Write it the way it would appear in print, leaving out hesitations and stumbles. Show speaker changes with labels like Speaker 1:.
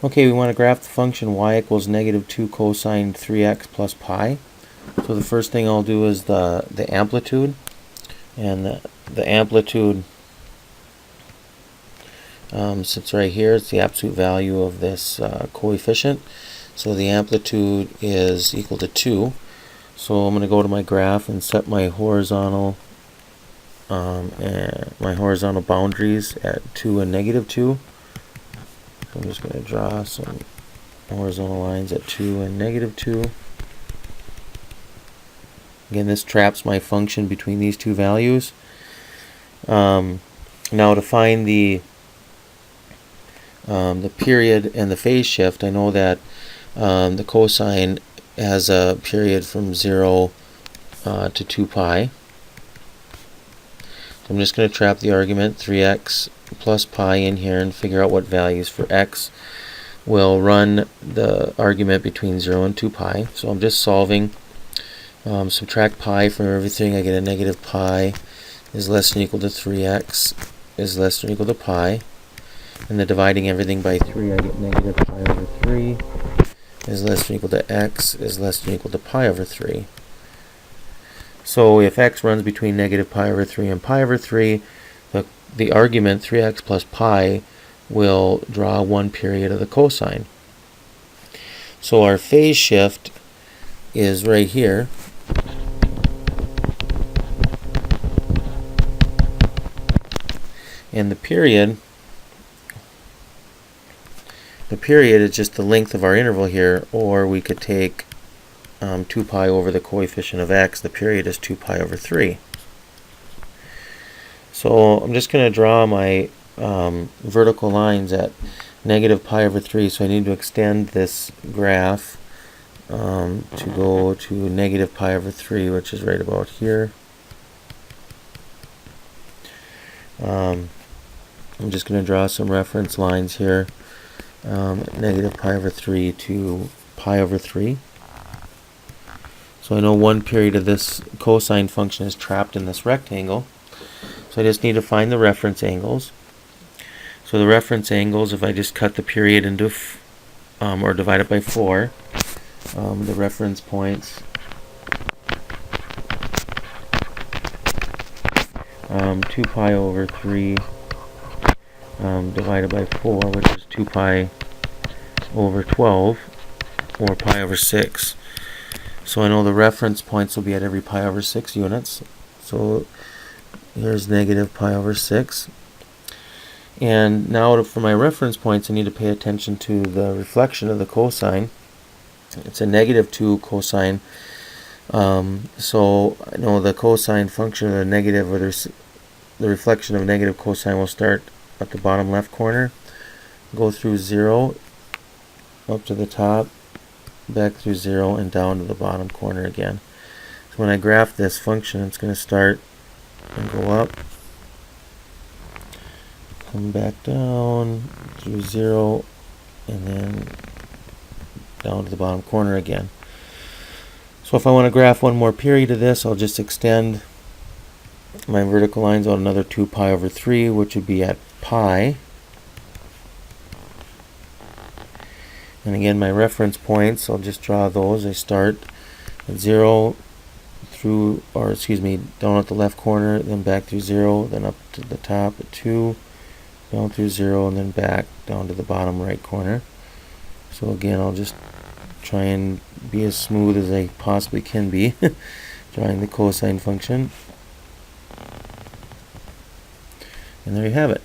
Speaker 1: Okay, we want to graph the function y equals negative 2 cosine 3x plus pi. So the first thing I'll do is the amplitude. And the amplitude sits right here. It's the absolute value of this coefficient. So the amplitude is equal to 2. So I'm going to go to my graph and set my horizontal boundaries at 2 and negative 2. So I'm just going to draw some horizontal lines at 2 and negative 2. Again, this traps my function between these two values. Now to find the period and the phase shift, I know that the cosine has a period from 0 to 2 pi. So I'm just going to trap the argument 3x plus pi in here and figure out what values for x will run the argument between 0 and 2 pi. So I'm just solving. Subtract pi from everything. I get a negative pi is less than or equal to 3x is less than or equal to pi. And then dividing everything by 3, I get negative pi over 3 is less than or equal to x is less than or equal to pi over 3. So if x runs between negative pi over 3 and pi over 3, the argument 3x plus pi will draw one period of the cosine. So our phase shift is right here. And the period is just the length of our interval here, or we could take 2 pi over the coefficient of x. The period is 2 pi over 3. So I'm just going to draw my vertical lines at negative pi over 3. So I need to extend this graph to go to negative pi over 3, which is right about here. I'm just going to draw some reference lines here. Negative pi over 3 to pi over 3. So I know one period of this cosine function is trapped in this rectangle. So I just need to find the reference angles. So the reference angles, if I just cut the period into, or divide it by 4, the reference points, 2 pi over 3 divided by 4, which is 2 pi over 12, or pi over 6. So I know the reference points will be at every pi over 6 units. So here's negative pi over 6. And now for my reference points, I need to pay attention to the reflection of the cosine. It's a negative 2 cosine. So I know the cosine function of the negative, or the reflection of negative cosine will start at the bottom left corner, go through 0, up to the top, back through 0, and down to the bottom corner again. So when I graph this function, it's going to start and go up, come back down through 0, and then down to the bottom corner again. So if I want to graph one more period of this, I'll just extend my vertical lines out another 2 pi over 3, which would be at pi. And again, my reference points, I'll just draw those. I start at 0 through, or excuse me, down at the left corner, then back through 0, then up to the top at 2, down through 0, and then back down to the bottom right corner. So again, I'll just try and be as smooth as I possibly can be, drawing the cosine function. And there you have it.